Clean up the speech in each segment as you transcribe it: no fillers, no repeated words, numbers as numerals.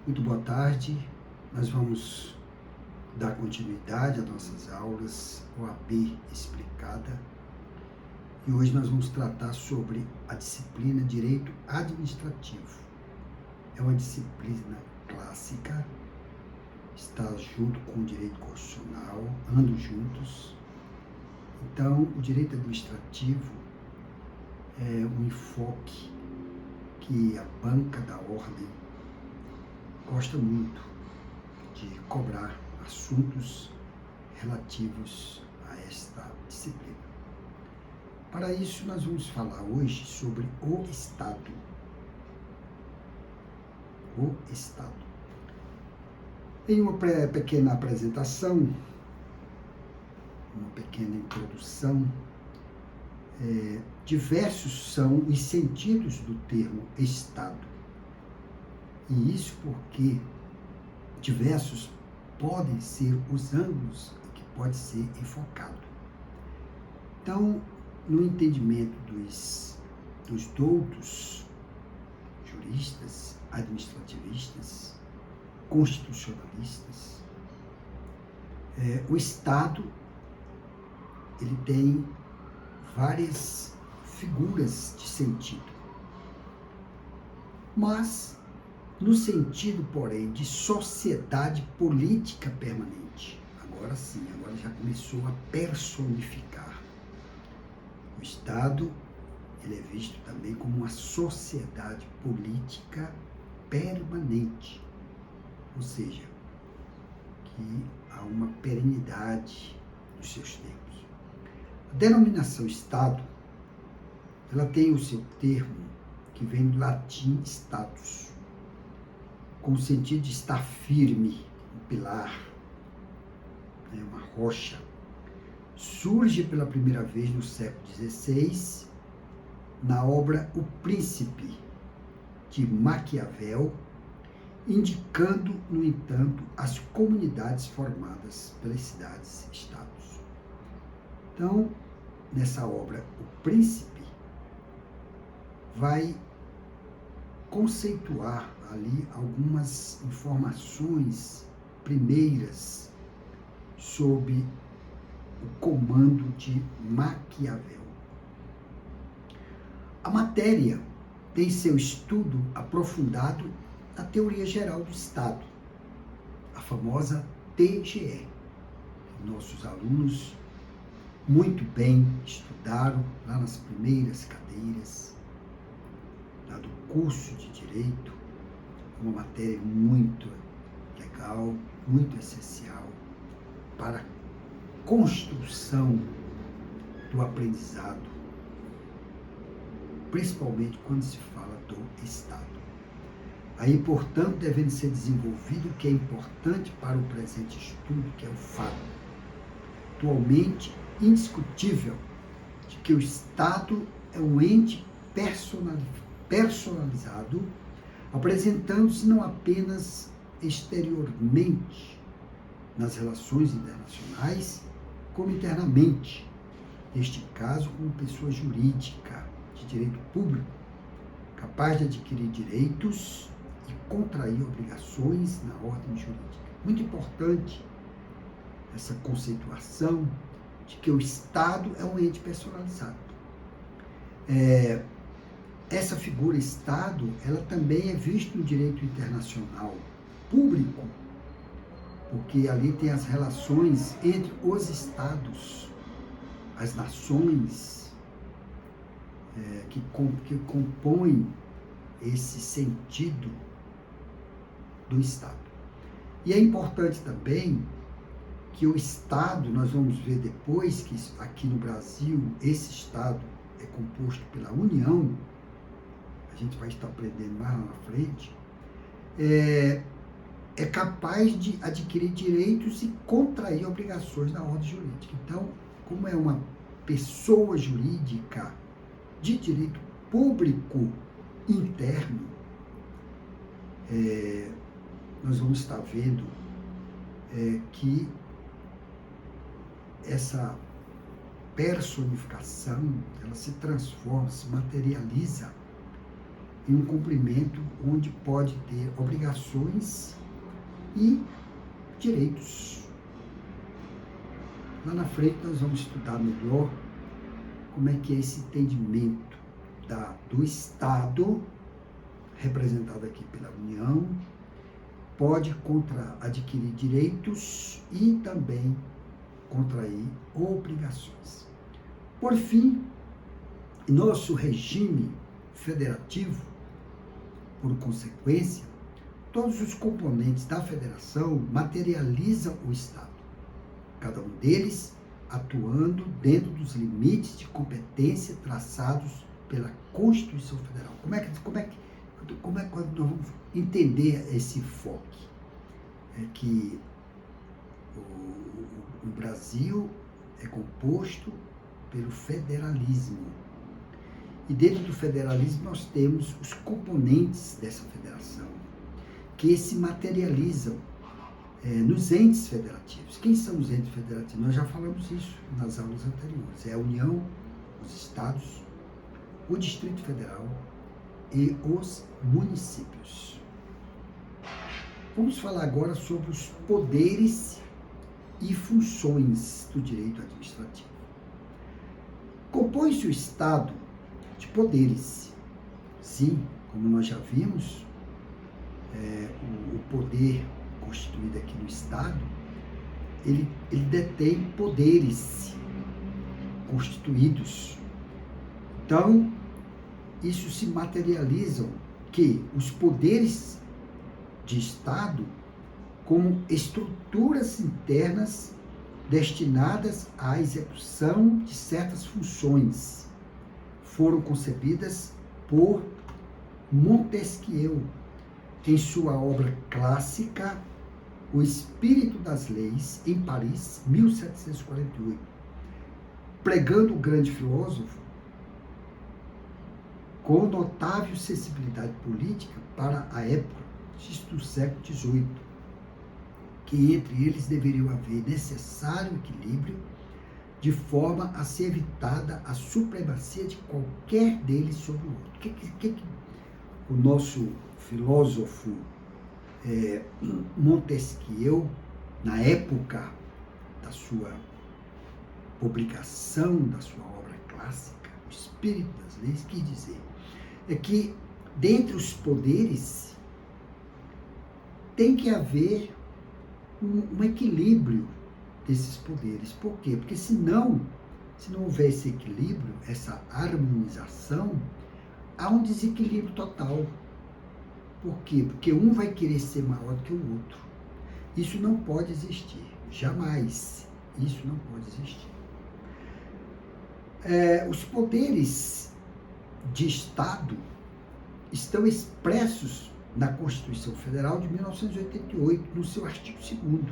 Muito boa tarde. Nós vamos dar continuidade às nossas aulas OAB Explicada. E hoje nós vamos tratar sobre a disciplina Direito Administrativo. É uma disciplina clássica, está junto com o Direito Constitucional, andam juntos. Então, o Direito Administrativo é um enfoque que a banca da ordem gosta muito de cobrar assuntos relativos a esta disciplina. Para isso, nós vamos falar hoje sobre o Estado. O Estado. Em uma pequena apresentação, uma pequena introdução, diversos são os sentidos do termo Estado. E isso porque diversos podem ser os ângulos em que pode ser enfocado. Então, no entendimento dos doutos, juristas, administrativistas, constitucionalistas, o Estado ele tem várias figuras de sentido. Mas no sentido, porém, de sociedade política permanente. Agora sim, agora já começou a personificar. O Estado, ele é visto também como uma sociedade política permanente. Ou seja, que há uma perenidade nos seus tempos. A denominação Estado, ela tem o seu termo que vem do latim status, com o sentido de estar firme, um pilar, uma rocha. Surge pela primeira vez no século XVI, na obra O Príncipe, de Maquiavel, indicando, no entanto, as comunidades formadas pelas cidades-estados. Então, nessa obra O Príncipe, vai conceituar ali algumas informações primeiras sob o comando de Maquiavel. A matéria tem seu estudo aprofundado na teoria geral do Estado, a famosa TGE. Nossos alunos muito bem estudaram lá nas primeiras cadeiras, lá do curso de Direito, uma matéria muito legal, muito essencial para a construção do aprendizado, principalmente quando se fala do Estado. Aí, portanto, devendo ser desenvolvido o que é importante para o presente estudo, que é o fato, atualmente indiscutível, de que o Estado é um ente personalizado, apresentando-se não apenas exteriormente nas relações internacionais, como internamente, neste caso como pessoa jurídica de direito público, capaz de adquirir direitos e contrair obrigações na ordem jurídica. Muito importante essa conceituação de que o Estado é um ente personalizado. Essa figura Estado, ela também é vista no direito internacional público, porque ali tem as relações entre os Estados, as nações que compõem esse sentido do Estado. E é importante também que o Estado, nós vamos ver depois que aqui no Brasil, esse Estado é composto pela União, a gente vai estar aprendendo mais lá na frente, é capaz de adquirir direitos e contrair obrigações na ordem jurídica. Então, como é uma pessoa jurídica de direito público interno, nós vamos estar vendo que essa personificação, ela se transforma, se materializa em um cumprimento onde pode ter obrigações e direitos. Lá na frente nós vamos estudar melhor como é que é esse entendimento do Estado, representado aqui pela União, pode adquirir direitos e também contrair obrigações. Por fim, nosso regime federativo, por consequência, todos os componentes da federação materializam o Estado, cada um deles atuando dentro dos limites de competência traçados pela Constituição Federal. Como é que nós vamos entender esse enfoque? É que o Brasil é composto pelo federalismo. E dentro do federalismo nós temos os componentes dessa federação, que se materializam nos entes federativos. Quem são os entes federativos? Nós já falamos isso nas aulas anteriores. É a União, os estados, o Distrito Federal e os municípios. Vamos falar agora sobre os poderes e funções do direito administrativo. Compõe-se o Estado de poderes. Sim, como nós já vimos, o poder constituído aqui no Estado, ele detém poderes constituídos. Então, isso se materializam que os poderes de Estado, como estruturas internas destinadas à execução de certas funções, foram concebidas por Montesquieu em sua obra clássica O Espírito das Leis, em Paris, 1748. Pregando o grande filósofo com notável sensibilidade política para a época do século XVIII, que entre eles deveriam haver necessário equilíbrio de forma a ser evitada a supremacia de qualquer deles sobre o outro. Que o nosso filósofo Montesquieu, na época da sua publicação da sua obra clássica, O Espírito das Leis, quis dizer é que dentre os poderes tem que haver um equilíbrio desses poderes. Por quê? Porque se não houver esse equilíbrio, essa harmonização, há um desequilíbrio total. Por quê? Porque um vai querer ser maior do que o outro. Isso não pode existir. Jamais. Isso não pode existir. Os poderes de Estado estão expressos na Constituição Federal de 1988, no seu artigo 2º.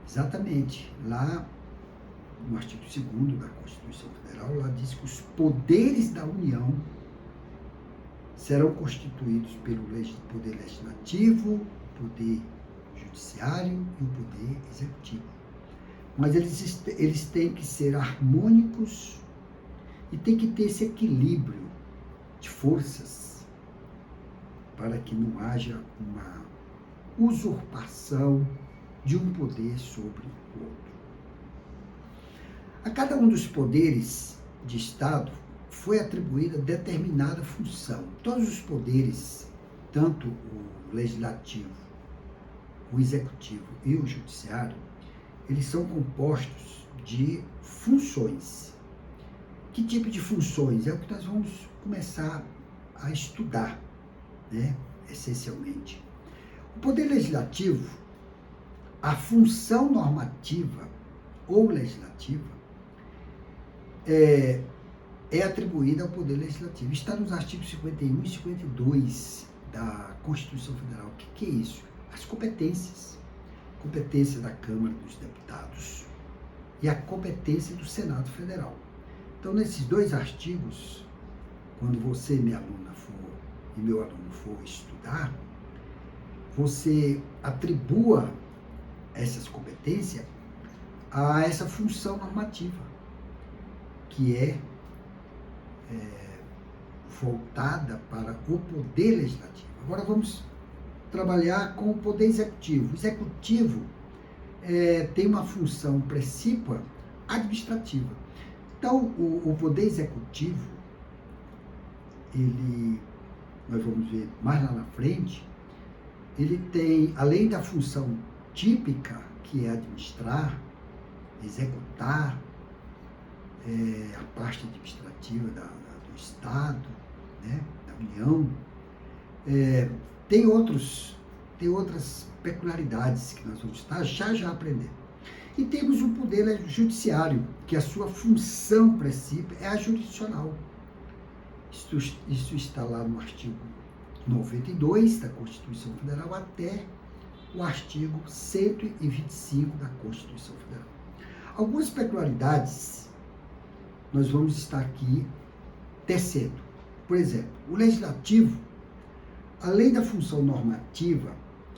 Exatamente. Lá, no artigo 2º da Constituição Federal, lá diz que os poderes da União serão constituídos pelo Poder Legislativo, o Poder Judiciário e o Poder Executivo. Mas eles têm que ser harmônicos e tem que ter esse equilíbrio de forças para que não haja uma usurpação de um poder sobre o outro. A cada um dos poderes de Estado foi atribuída determinada função. Todos os poderes, tanto o legislativo, o executivo e o judiciário, eles são compostos de funções. Que tipo de funções? É o que nós vamos começar a estudar, né, essencialmente. O poder legislativo, a função normativa ou legislativa é atribuída ao Poder Legislativo. Está nos artigos 51 e 52 da Constituição Federal. O que é isso? As competências. Competência da Câmara dos Deputados e a competência do Senado Federal. Então, nesses dois artigos, quando você, minha aluna, e meu aluno for estudar, você atribua essas competências a essa função normativa, que é voltada para o poder legislativo. Agora vamos trabalhar com o poder executivo. O executivo tem uma função precípua administrativa. Então, o poder executivo, nós vamos ver mais lá na frente, ele tem, além da função típica, que é administrar, executar, a parte administrativa do Estado, né, da União, tem outras peculiaridades que nós vamos estar já aprendendo. E temos o poder judiciário, que a sua função principal é a jurisdicional. Isso está lá no artigo 92 da Constituição Federal até o artigo 125 da Constituição Federal. Algumas peculiaridades nós vamos estar aqui tecendo. Por exemplo, o legislativo, além da função normativa,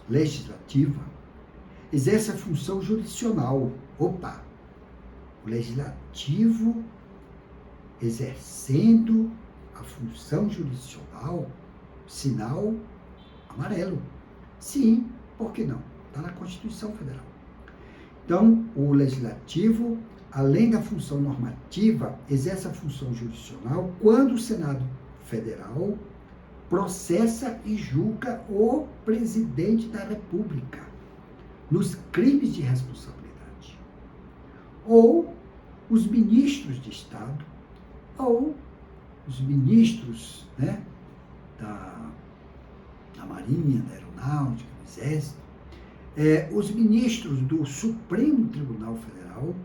legislativa, exerce a função jurisdicional. O legislativo exercendo a função jurisdicional, sinal amarelo. Sim, por que não? Está na Constituição Federal. Então, o legislativo, além da função normativa, exerce a função jurisdicional quando o Senado Federal processa e julga o presidente da República nos crimes de responsabilidade, ou os ministros de Estado, ou os ministros, né, da Marinha, da Aeronáutica, do Exército, os ministros do Supremo Tribunal Federal,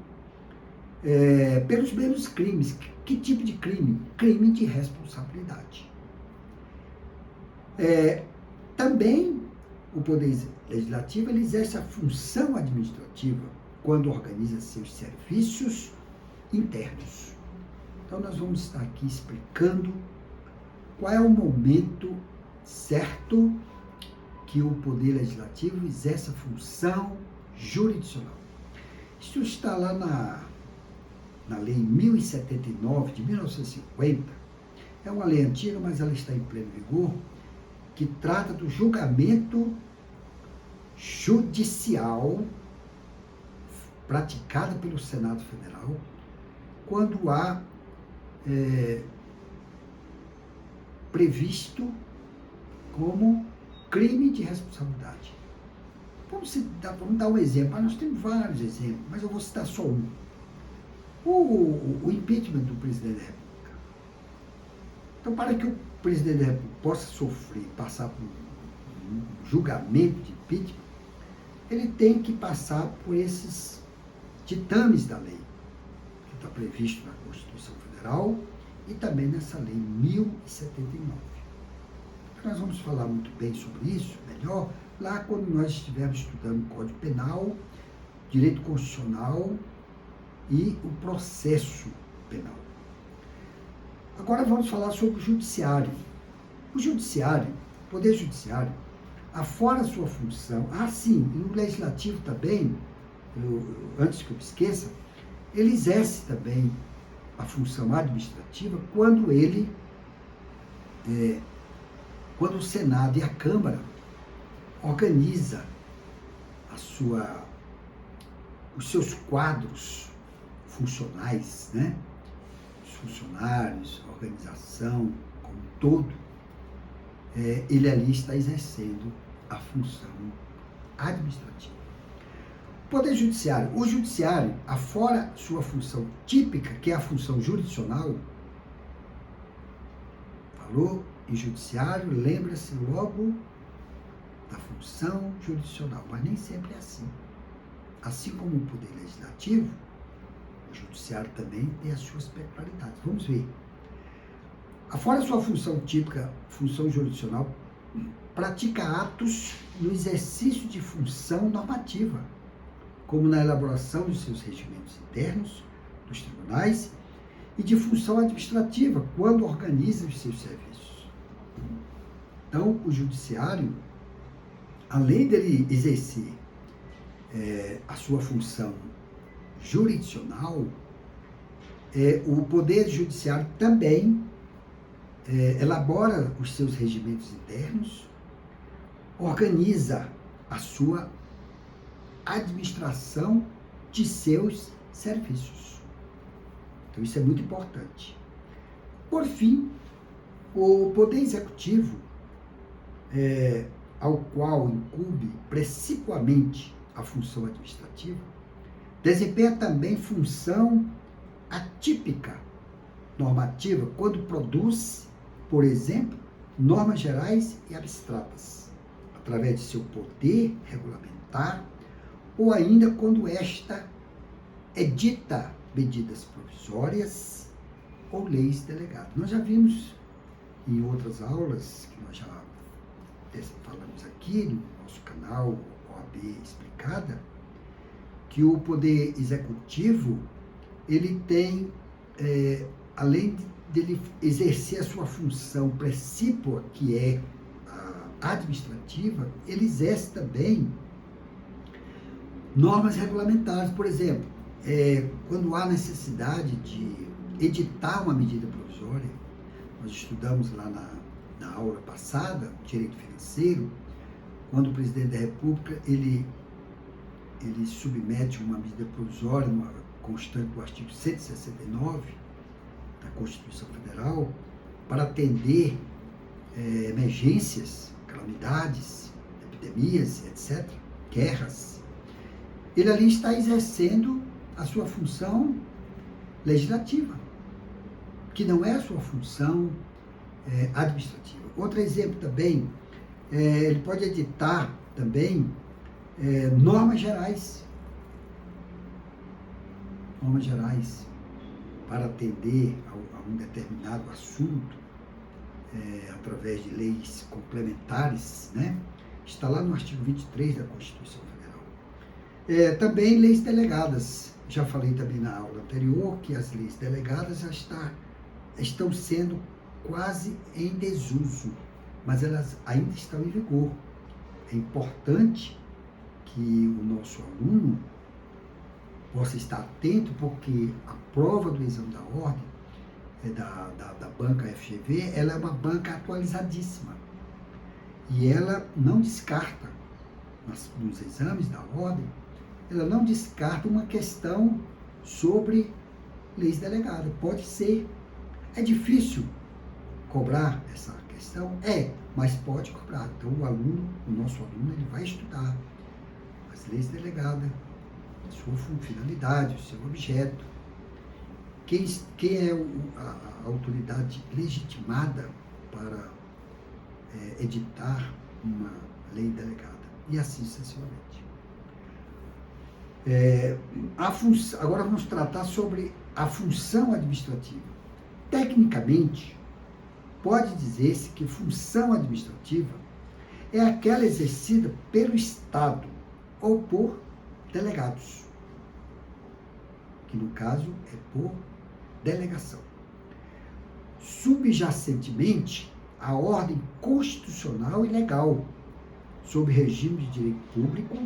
pelos mesmos crimes. Que tipo de crime? Crime de responsabilidade. Também o Poder Legislativo ele exerce a função administrativa quando organiza seus serviços internos. Então, nós vamos estar aqui explicando qual é o momento certo que o Poder Legislativo exerce a função jurisdicional. Isso está lá na Lei 1079 de 1950. É uma lei antiga, mas ela está em pleno vigor, que trata do julgamento judicial praticado pelo Senado Federal quando há previsto como crime de responsabilidade. Vamos dar um exemplo. Nós temos vários exemplos, mas eu vou citar só um. O impeachment do presidente da República. Então, para que o presidente da República possa passar por um julgamento de impeachment, ele tem que passar por esses ditames da lei, que está previsto na Constituição Federal e também nessa lei 1079. Nós vamos falar muito bem sobre isso, melhor, lá quando nós estivermos estudando o Código Penal, Direito Constitucional e o processo penal. Agora vamos falar sobre o Judiciário. O Judiciário, o Poder Judiciário, afora a sua função, sim, e o Legislativo também, antes que eu me esqueça, ele exerce também a função administrativa quando o Senado e a Câmara organiza os seus quadros funcionais, né? Os funcionários, a organização como um todo, ele ali está exercendo a função administrativa. Poder Judiciário. O Judiciário, afora sua função típica, que é a função jurisdicional, falou em Judiciário, lembra-se logo da função jurisdicional, mas nem sempre é assim. Assim como o Poder Legislativo, o Judiciário também tem as suas peculiaridades. Vamos ver. Afora sua função típica, função jurisdicional, pratica atos no exercício de função normativa, como na elaboração dos seus regimentos internos, dos tribunais, e de função administrativa, quando organiza os seus serviços. Então, o Judiciário, além dele exercer a sua função jurisdicional, o Poder Judiciário também elabora os seus regimentos internos, organiza a sua administração de seus serviços. Então isso é muito importante. Por fim, o Poder Executivo, ao qual incumbe principalmente a função administrativa, desempenha também função atípica normativa quando produz, por exemplo, normas gerais e abstratas, através de seu poder regulamentar, ou ainda quando esta edita medidas provisórias ou leis delegadas. Nós já vimos em outras aulas, que nós já falamos aqui no nosso canal OAB Explicada, que o Poder Executivo, ele tem, além dele exercer a sua função principal, que é a administrativa, ele exerce também normas regulamentares. Por exemplo, quando há necessidade de editar uma medida provisória, nós estudamos lá na aula passada, direito financeiro, quando o presidente da República, ele submete uma medida provisória, constante do artigo 169 da Constituição Federal, para atender emergências, calamidades, epidemias, etc., guerras. Ele ali está exercendo a sua função legislativa, que não é a sua função administrativa. Outro exemplo também, ele pode editar também normas gerais para atender a um determinado assunto, através de leis complementares, né? Está lá no artigo 23 da Constituição Federal. Também leis delegadas. Já falei também na aula anterior que as leis delegadas já estão sendo quase em desuso, mas elas ainda estão em vigor. É importante que o nosso aluno possa estar atento, porque a prova do exame da ordem, da banca FGV, ela é uma banca atualizadíssima. E ela não descarta, nos exames da ordem, ela não descarta uma questão sobre leis delegadas. Pode ser. É difícil cobrar essa questão? Mas pode cobrar. Então o nosso aluno, ele vai estudar as leis delegadas, a sua finalidade, o seu objeto. Quem é a autoridade legitimada para editar uma lei delegada? E assim sucessivamente. Agora vamos tratar sobre a função administrativa. Tecnicamente, pode dizer-se que função administrativa é aquela exercida pelo Estado ou por delegados, que no caso é por delegação. Subjacentemente, a ordem constitucional e legal, sob regime de direito público,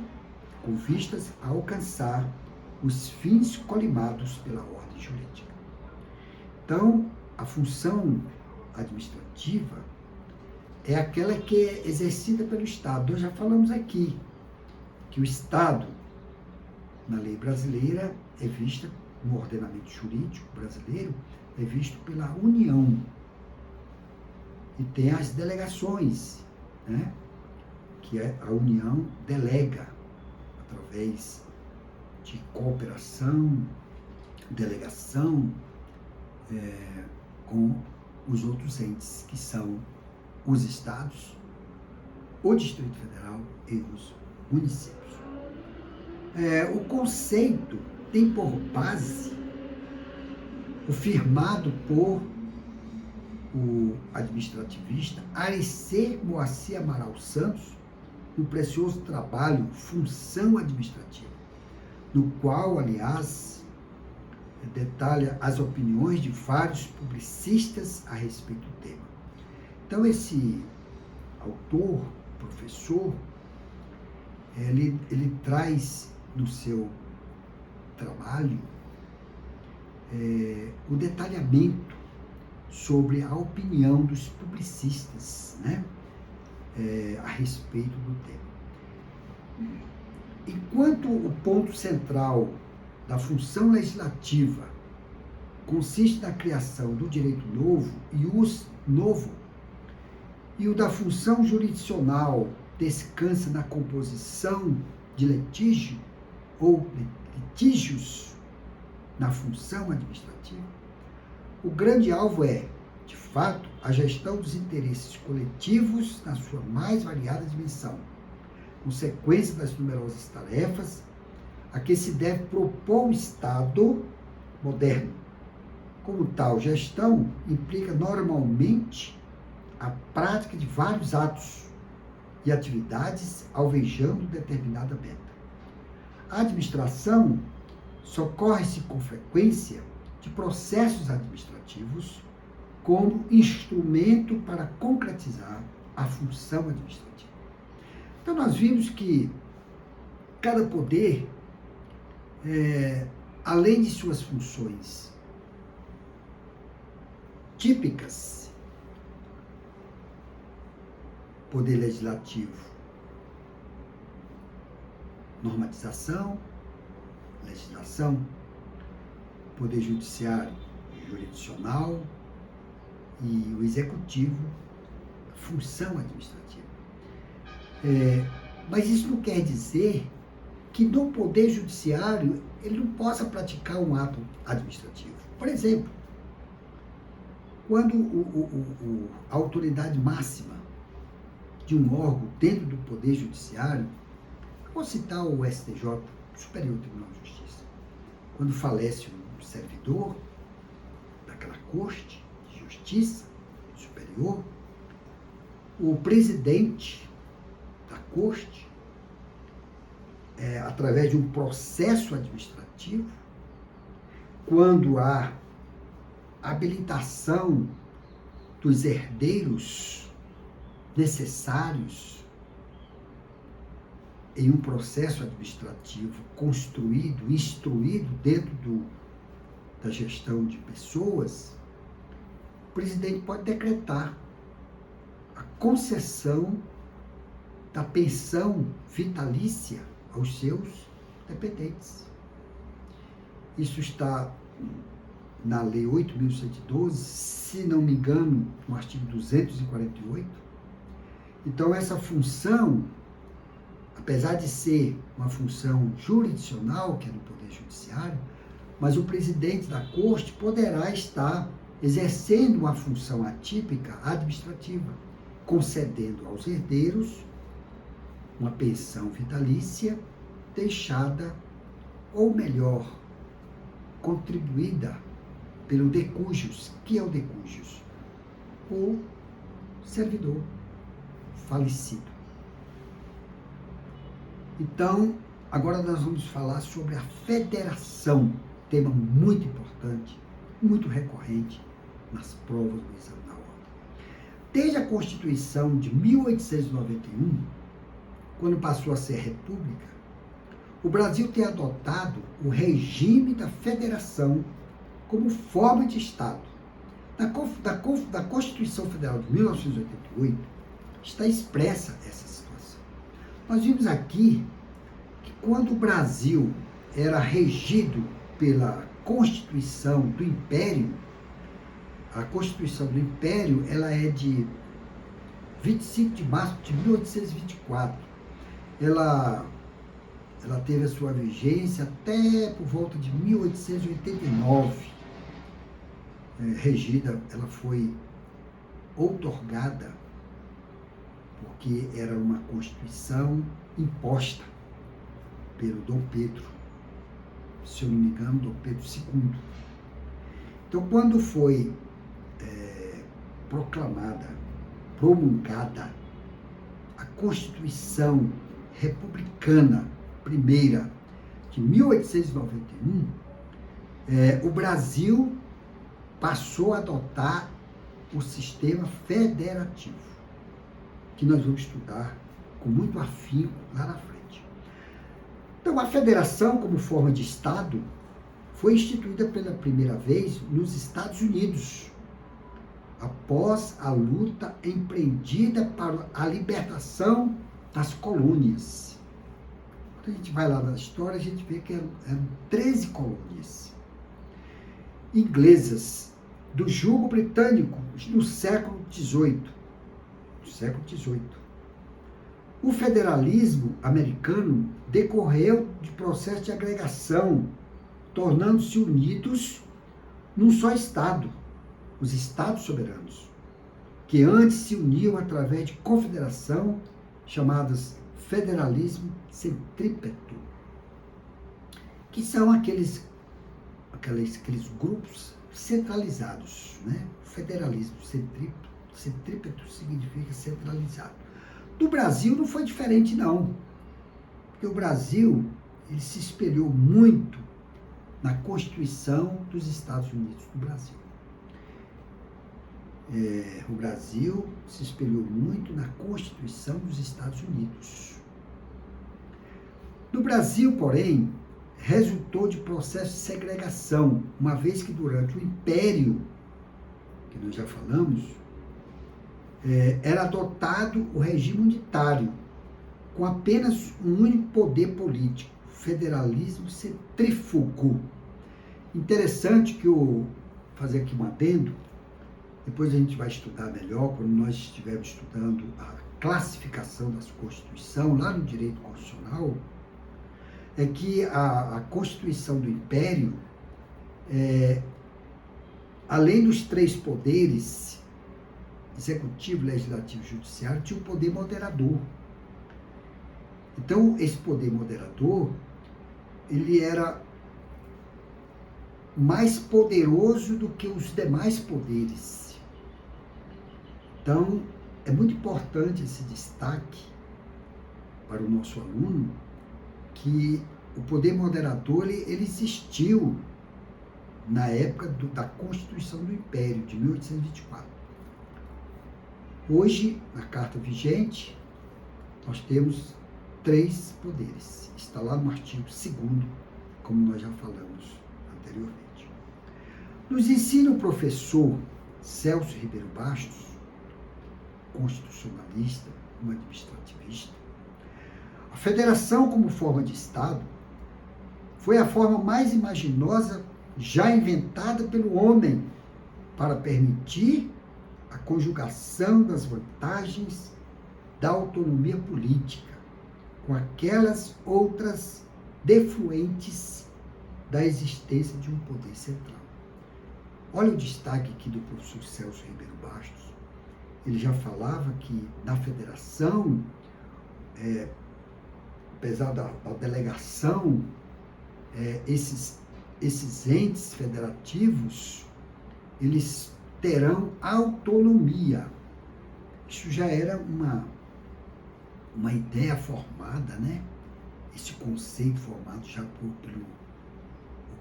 com vistas a alcançar os fins colimados pela ordem jurídica. Então, a função administrativa é aquela que é exercida pelo Estado. Nós já falamos aqui que o Estado, na lei brasileira, é vista, no ordenamento jurídico brasileiro, é visto pela União. E tem as delegações, né? Que a União delega através de cooperação, delegação, com os outros entes, que são os estados, o Distrito Federal e os municípios. O conceito tem por base o firmado por o administrativista Aricê Moacir Amaral Santos, no precioso trabalho Função Administrativa, no qual, aliás, detalha as opiniões de vários publicistas a respeito do tema. Então, esse autor, professor, ele traz no seu trabalho o detalhamento sobre a opinião dos publicistas, né, a respeito do tema. Enquanto o ponto central da função legislativa consiste na criação do direito novo e o da função jurisdicional descansa na composição de litígio ou litígios na função administrativa, o grande alvo é, de fato, a gestão dos interesses coletivos na sua mais variada dimensão, consequência das numerosas tarefas a que se deve propor o Estado moderno. Como tal, gestão implica normalmente a prática de vários atos e atividades alvejando determinada meta. A administração socorre-se com frequência de processos administrativos como instrumento para concretizar a função administrativa. Então, nós vimos que cada poder, além de suas funções típicas, poder legislativo, normatização, legislação, poder judiciário, jurisdicional, e o executivo, função administrativa. Mas isso não quer dizer que no poder judiciário ele não possa praticar um ato administrativo. Por exemplo, quando a autoridade máxima de um órgão dentro do poder judiciário, vou citar o STJ, Superior Tribunal de Justiça, quando falece um servidor daquela corte de justiça superior, o presidente da corte, através de um processo administrativo, quando há habilitação dos herdeiros necessários em um processo administrativo construído, instruído dentro da gestão de pessoas, o presidente pode decretar a concessão da pensão vitalícia aos seus dependentes. Isso está na Lei 8.112, se não me engano, no artigo 248. Então, essa função, apesar de ser uma função jurisdicional, que é do Poder Judiciário, mas o presidente da Corte poderá estar exercendo uma função atípica administrativa, concedendo aos herdeiros uma pensão vitalícia deixada, ou melhor, contribuída pelo decujus. Que é o decujus? O servidor falecido. Então, agora nós vamos falar sobre a federação, tema muito importante, muito recorrente nas provas do exame da ordem. Desde a Constituição de 1891, quando passou a ser república, o Brasil tem adotado o regime da federação como forma de Estado. Na Constituição Federal de 1988, está expressa essa situação. Nós vimos aqui que quando o Brasil era regido pela Constituição do Império, a Constituição do Império, ela é de 25 de março de 1824. Ela teve a sua vigência até por volta de 1889. Regida, ela foi outorgada porque era uma Constituição imposta pelo Dom Pedro, se eu não me engano, Dom Pedro II. Então, quando foi promulgada a Constituição Republicana Primeira de 1891, o Brasil passou a adotar o sistema federativo, que nós vamos estudar com muito afinco lá na frente. Então, a federação, como forma de Estado, foi instituída pela primeira vez nos Estados Unidos, após a luta empreendida para a libertação das colônias. Quando a gente vai lá na história, a gente vê que eram 13 colônias inglesas do jugo britânico no século XVIII. O federalismo americano decorreu de processo de agregação, tornando-se unidos num só Estado, os Estados soberanos, que antes se uniam através de confederação, chamadas federalismo centrípeto, que são aqueles grupos centralizados, né? Federalismo centrípeto significa centralizado. No Brasil não foi diferente, não. Porque o Brasil, ele se espelhou muito na Constituição dos Estados Unidos do Brasil. O Brasil se espelhou muito na Constituição dos Estados Unidos. No Brasil, porém, resultou de processo de segregação, uma vez que durante o Império, que nós já falamos, era adotado o regime unitário, com apenas um único poder político, federalismo centrífugo. Interessante que eu fazer aqui um adendo, depois a gente vai estudar melhor, quando nós estivermos estudando a classificação das Constituições, lá no direito constitucional, é que a Constituição do Império, além dos 3 poderes, executivo, legislativo e judiciário, tinha um poder moderador. Então, esse poder moderador, ele era mais poderoso do que os demais poderes. Então, é muito importante esse destaque para o nosso aluno, que o poder moderador ele existiu na época da Constituição do Império, de 1824. Hoje, na Carta Vigente, nós temos 3 poderes. Está lá no artigo 2º, como nós já falamos anteriormente. Nos ensina o professor Celso Ribeiro Bastos, constitucionalista, um administrativista. A federação como forma de Estado foi a forma mais imaginosa já inventada pelo homem para permitir a conjugação das vantagens da autonomia política com aquelas outras defluentes da existência de um poder central. Olha o destaque aqui do professor Celso Ribeiro Bastos. Ele já falava que na federação, apesar da delegação, esses entes federativos, eles terão autonomia. Isso já era uma ideia formada, né? Esse conceito formado já pelo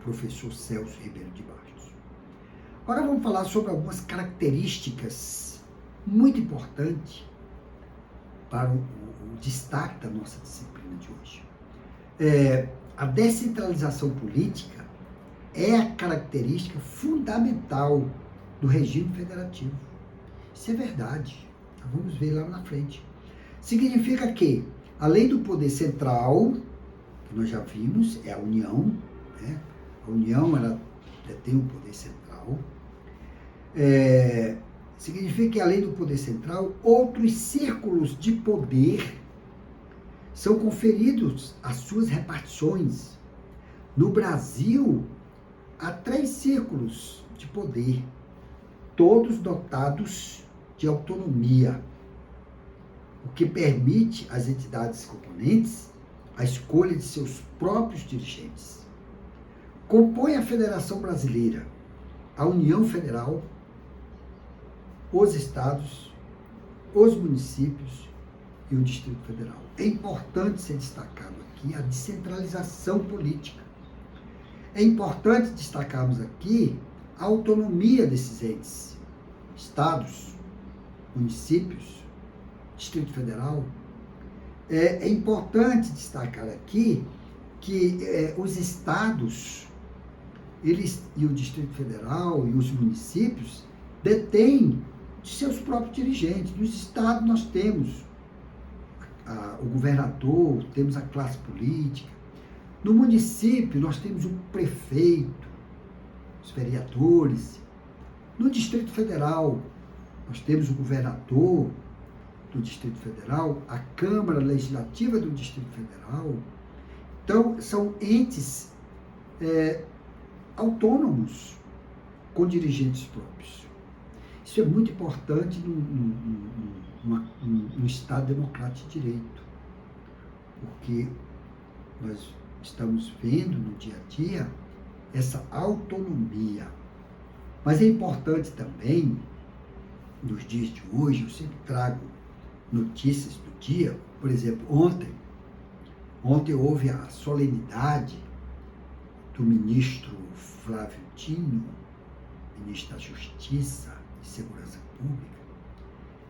professor Celso Ribeiro de Bastos. Agora vamos falar sobre algumas características muito importantes para o destaque da nossa disciplina de hoje. A descentralização política é a característica fundamental do regime federativo. Isso é verdade. Vamos ver lá na frente. Significa que, além do poder central, que nós já vimos, é a União, né? A União, ela tem um poder central. Significa que, além do poder central, outros círculos de poder são conferidos às suas repartições. No Brasil, há 3 círculos de poder, todos dotados de autonomia, o que permite às entidades componentes a escolha de seus próprios dirigentes. Compõe a Federação Brasileira a União Federal, os estados, os municípios e o Distrito Federal. É importante ser destacado aqui a descentralização política. É importante destacarmos aqui a autonomia desses entes, estados, municípios, Distrito Federal. É importante destacar aqui que os estados, eles, e o Distrito Federal e os municípios detêm de seus próprios dirigentes. Nos estados nós temos o governador, temos a classe política. No município nós temos o prefeito, os vereadores. No Distrito Federal nós temos o governador do Distrito Federal, a Câmara Legislativa do Distrito Federal. Então, são entes autônomos, com dirigentes próprios. Isso é muito importante num Estado democrático de direito, porque nós estamos vendo no dia a dia essa autonomia. Mas é importante também, nos dias de hoje, eu sempre trago notícias do dia. Por exemplo, ontem houve a solenidade do ministro Flávio Dino, ministro da Justiça e Segurança Pública,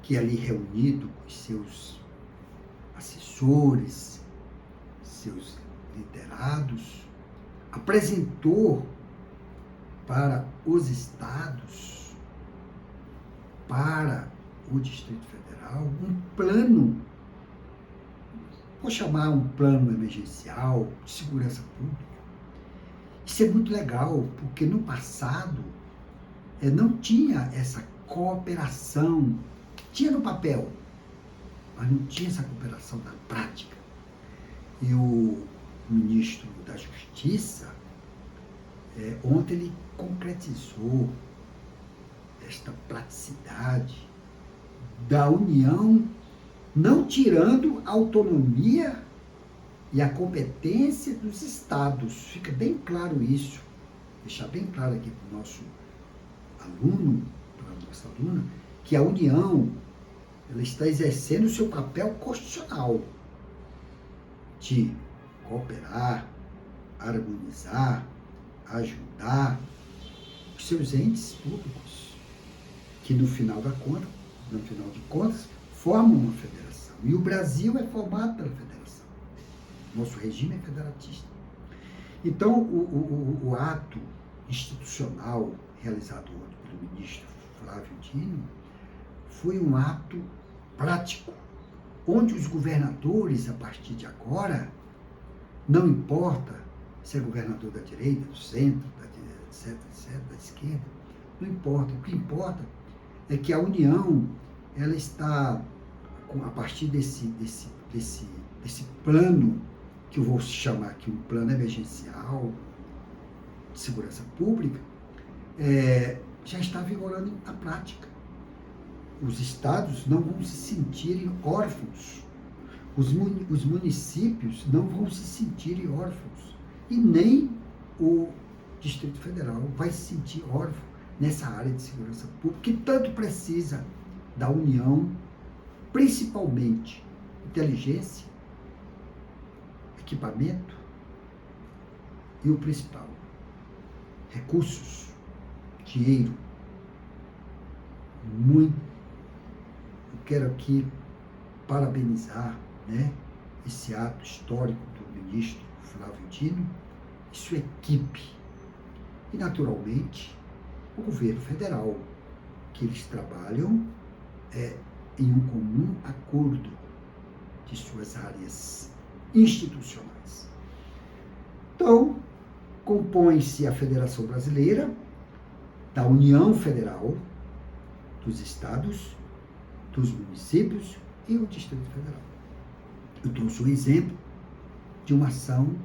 que ali reunido com seus assessores, seus liderados, apresentou para os estados, para o Distrito Federal, um plano, vou chamar um plano emergencial de segurança pública. Isso é muito legal, porque no passado não tinha essa cooperação, tinha no papel, mas não tinha essa cooperação na prática. E o ministro da Justiça, ontem ele concretizou esta praticidade da União, não tirando a autonomia e a competência dos estados. Fica bem claro isso, deixar bem claro aqui para o nosso aluno, para a nossa aluna, que a União ela está exercendo o seu papel constitucional de cooperar, harmonizar, ajudar os seus entes públicos, que no final de contas, formam uma federação. E o Brasil é formado pela federação. Nosso regime é federatista. Então, o ato institucional realizado ontem pelo ministro Flávio Dino foi um ato prático, onde os governadores, a partir de agora, não importa se é governador da direita, do centro, etc., da esquerda, não importa. O que importa é que a União, ela está, a partir desse plano, que eu vou chamar aqui um plano emergencial de segurança pública, já está vigorando na prática. Os estados não vão se sentirem órfãos, os municípios não vão se sentirem órfãos, e nem o Distrito Federal vai se sentir órfão nessa área de segurança pública, que tanto precisa da União, principalmente inteligência, equipamento e o principal, recursos, dinheiro. Eu quero aqui parabenizar, esse ato histórico do ministro Flávio Dino e sua equipe. E, naturalmente, o governo federal, que eles trabalham em um comum acordo de suas áreas institucionais. Então, compõe-se a Federação Brasileira, da União Federal, dos estados, dos municípios e o Distrito Federal. Eu trouxe um exemplo de uma ação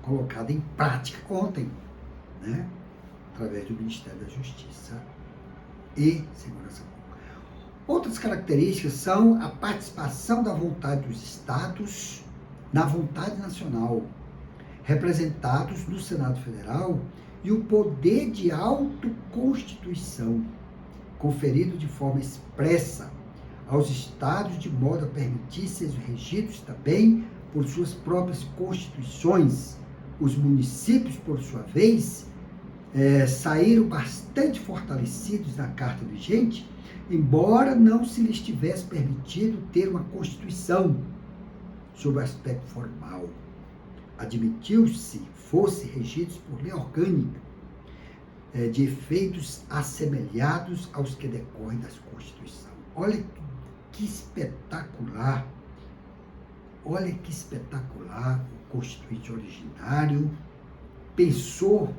colocada em prática ontem, através do Ministério da Justiça e Segurança Pública. Outras características são a participação da vontade dos estados na vontade nacional, representados no Senado Federal, e o poder de autoconstituição, conferido de forma expressa aos estados, de modo a permitir serem regidos também por suas próprias constituições. Os municípios, por sua vez, saíram bastante fortalecidos na Carta vigente, embora não se lhes tivesse permitido ter uma Constituição sob o aspecto formal. Admitiu-se fossem regidos por lei orgânica. de efeitos assemelhados aos que decorrem da Constituição. Olha que espetacular, o Constituinte originário pensou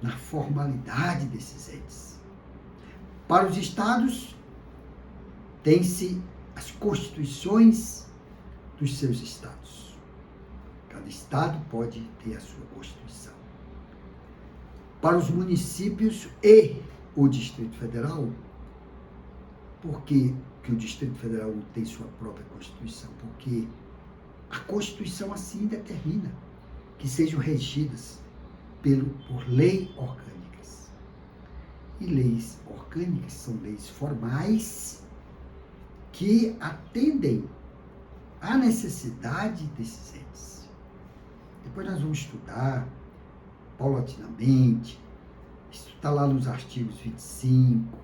na formalidade desses entes. Para os estados, tem-se as constituições dos seus estados. Cada estado pode ter a sua constituição. Para os municípios e o Distrito Federal, por que o Distrito Federal não tem sua própria Constituição? Porque a Constituição assim determina que sejam regidas por lei orgânicas. E leis orgânicas são leis formais que atendem à necessidade desses entes. Depois nós vamos estudar paulatinamente, isso está lá nos artigos 25,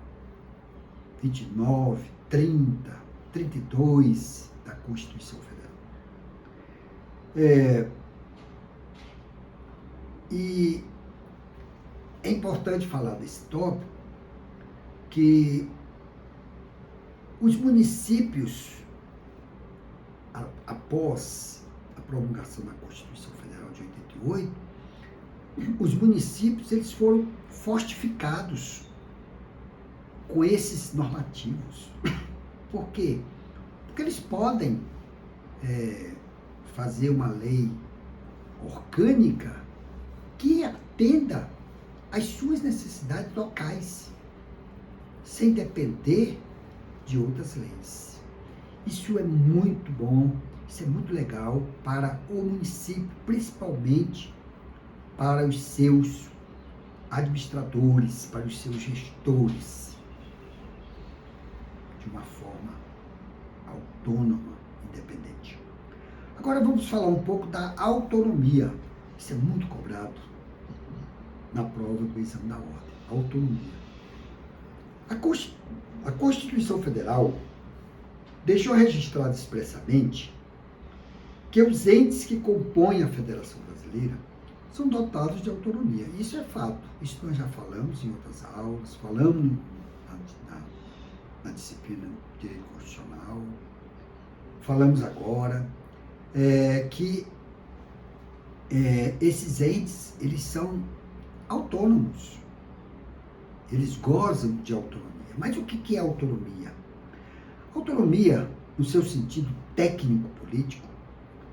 29, 30, 32 da Constituição Federal. E é importante falar desse tópico que os municípios, após a promulgação da Constituição Federal de 88, os municípios eles foram fortificados com esses normativos. Por quê? Porque eles podem fazer uma lei orgânica que atenda às suas necessidades locais, sem depender de outras leis. Isso é muito bom, isso é muito legal para o município, principalmente para os seus administradores, para os seus gestores, de uma forma autônoma, independente. Agora vamos falar um pouco da autonomia. Isso é muito cobrado na prova do exame da ordem. Autonomia. A Constituição Federal deixou registrado expressamente que os entes que compõem a Federação Brasileira são dotados de autonomia. Isso é fato. Isso nós já falamos em outras aulas, falamos na disciplina de Direito Constitucional, falamos agora que esses entes, eles são autônomos. Eles gozam de autonomia. Mas o que é autonomia? Autonomia, no seu sentido técnico-político,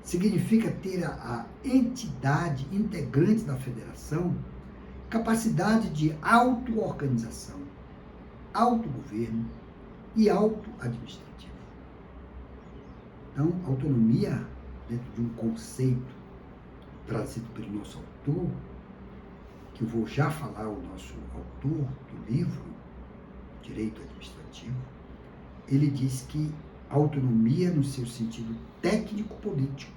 significa ter a entidade integrante da federação capacidade de auto-organização, autogoverno e auto-administrativo. Então, autonomia, dentro de um conceito trazido pelo nosso autor, que eu vou já falar, o nosso autor do livro Direito Administrativo, ele diz que autonomia, no seu sentido técnico-político,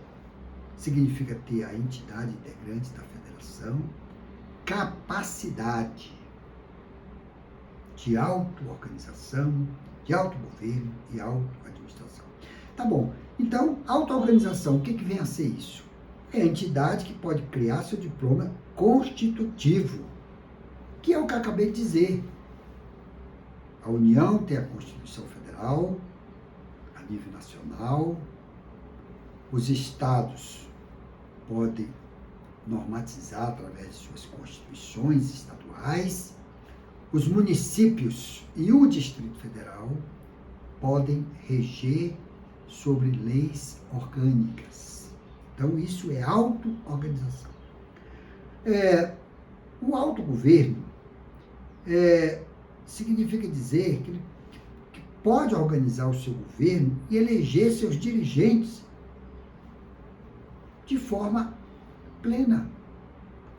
significa ter a entidade integrante da federação capacidade de auto-organização, de autogoverno e auto-administração. Tá bom. Então, auto-organização, o que vem a ser isso? É a entidade que pode criar seu diploma constitutivo, que é o que eu acabei de dizer. A União tem a Constituição Federal, a nível nacional, os estados podem normatizar através de suas constituições estaduais, os municípios e o Distrito Federal podem reger sobre leis orgânicas. Então, isso é auto-organização. O autogoverno significa dizer que ele pode organizar o seu governo e eleger seus dirigentes de forma plena.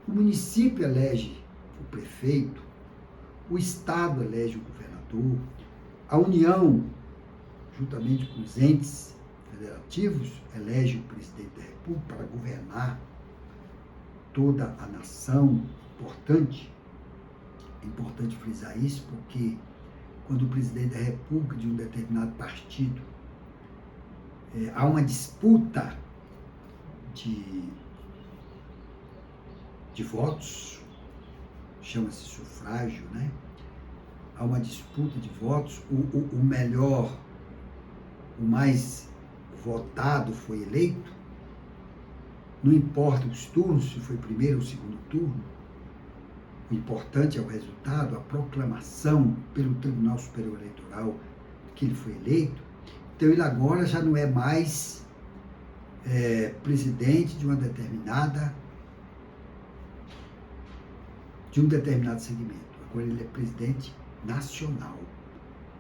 O município elege o prefeito, o Estado elege o governador, a União, juntamente com os entes federativos, elege o presidente da República para governar toda a nação. É importante frisar isso, porque quando o presidente da República de um determinado partido há uma disputa de votos, chama-se sufrágio, né? Há uma disputa de votos, o melhor, o mais votado foi eleito, não importa os turnos, se foi primeiro ou segundo turno, o importante é o resultado, a proclamação pelo Tribunal Superior Eleitoral que ele foi eleito. Então ele agora já não é mais presidente de um determinado segmento. Agora ele é presidente nacional.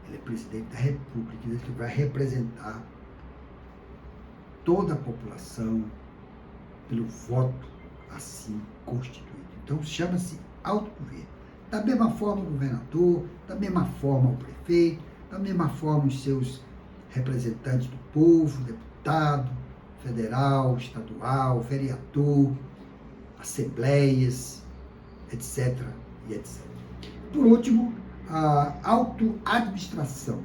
Ele é presidente da República, ele vai representar toda a população pelo voto assim constituído. Então chama-se autogoverno. Da mesma forma o governador, da mesma forma o prefeito, da mesma forma os seus representantes do povo, deputado, federal, estadual, vereador, assembleias, etc. e etc. Por último, a autoadministração.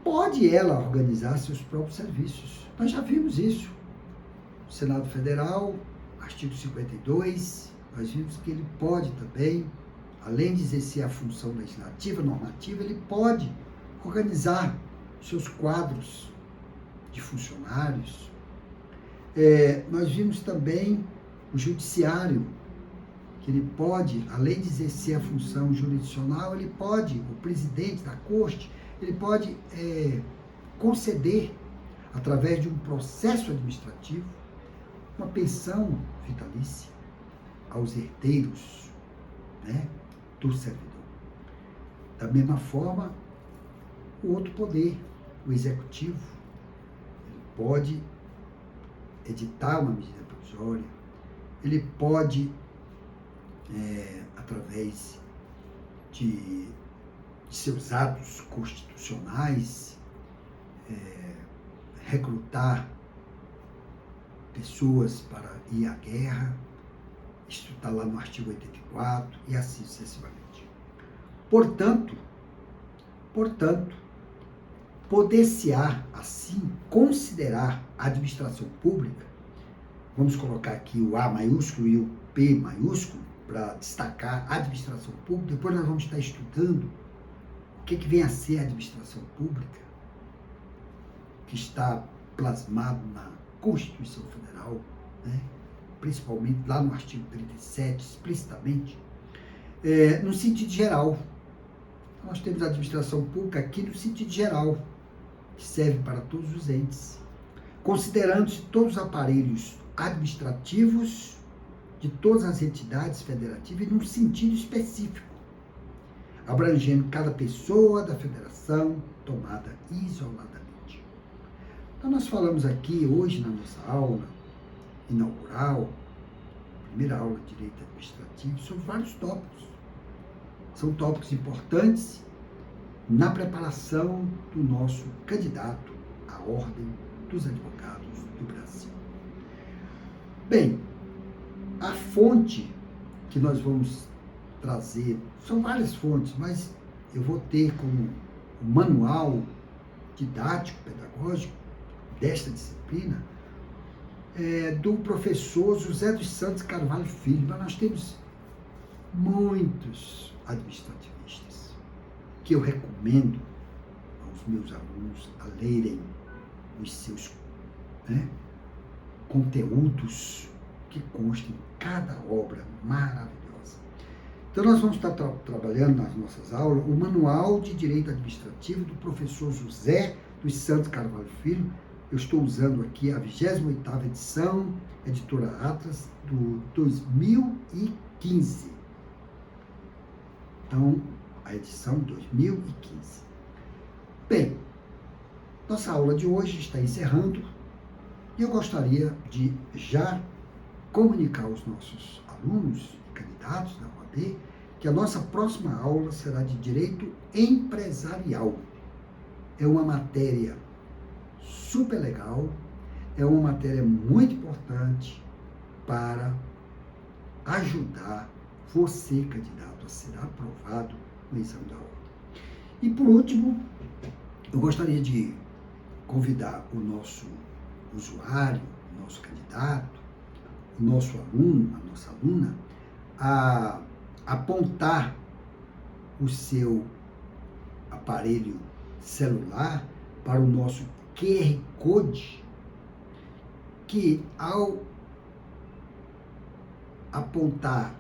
Pode ela organizar seus próprios serviços. Nós já vimos isso. O Senado Federal, artigo 52, nós vimos que ele pode também, além de exercer a função legislativa, normativa, ele pode organizar seus quadros de funcionários. Nós vimos também o judiciário, que ele pode, além de exercer a função jurisdicional, ele pode, o presidente da corte, ele pode conceder, através de um processo administrativo, uma pensão vitalícia aos herdeiros, né, do servidor. Da mesma forma, o outro poder, o executivo, ele pode editar uma medida provisória, ele pode, através de seus atos constitucionais, recrutar pessoas para ir à guerra. Isso está lá no artigo 84 e assim sucessivamente. Portanto, poder-se-á, assim, considerar a administração pública, vamos colocar aqui o A maiúsculo e o P maiúsculo, para destacar a administração pública. Depois nós vamos estar estudando o que vem a ser a administração pública, que está plasmado na Constituição Federal, né? Principalmente lá no artigo 37, explicitamente, no sentido geral. Nós temos a administração pública aqui no sentido geral, que serve para todos os entes, considerando-se todos os aparelhos administrativos de todas as entidades federativas num sentido específico, abrangendo cada pessoa da federação tomada isoladamente. Então nós falamos aqui hoje na nossa aula inaugural, primeira aula de Direito Administrativo, sobre vários tópicos. São tópicos importantes na preparação do nosso candidato à Ordem dos Advogados do Brasil. Bem, a fonte que nós vamos trazer, são várias fontes, mas eu vou ter como o manual didático, pedagógico desta disciplina, do professor José dos Santos Carvalho Filho. Mas nós temos muitos administrativistas que eu recomendo aos meus alunos a lerem os seus conteúdos que constam em cada obra maravilhosa. Então nós vamos estar trabalhando nas nossas aulas o Manual de Direito Administrativo do professor José dos Santos Carvalho Filho. Eu estou usando aqui a 28ª edição, editora Atlas, do 2015. Então, a edição 2015. Bem, nossa aula de hoje está encerrando e eu gostaria de já comunicar aos nossos alunos e candidatos da OAB que a nossa próxima aula será de Direito Empresarial. É uma matéria super legal, é uma matéria muito importante para ajudar você, candidato, a ser aprovado no exame da ordem. E por último, eu gostaria de convidar o nosso usuário, o nosso candidato, o nosso aluno, a nossa aluna, a apontar o seu aparelho celular para o nosso QR Code, que ao apontar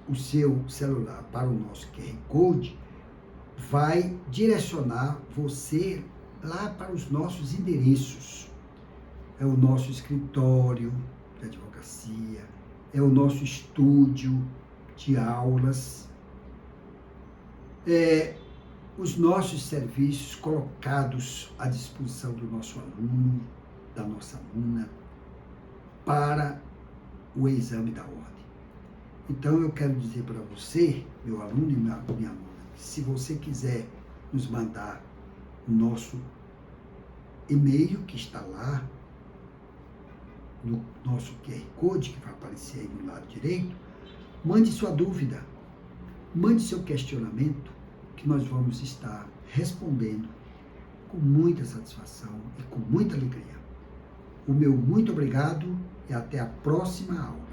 o seu celular para o nosso QR Code, vai direcionar você lá para os nossos endereços. É o nosso escritório de advocacia, é o nosso estúdio de aulas, os nossos serviços colocados à disposição do nosso aluno, da nossa aluna, para o exame da ordem. Então, eu quero dizer para você, meu aluno e minha aluna, que se você quiser nos mandar o nosso e-mail, que está lá no nosso QR Code, que vai aparecer aí no lado direito, mande sua dúvida, mande seu questionamento, que nós vamos estar respondendo com muita satisfação e com muita alegria. O meu muito obrigado e até a próxima aula.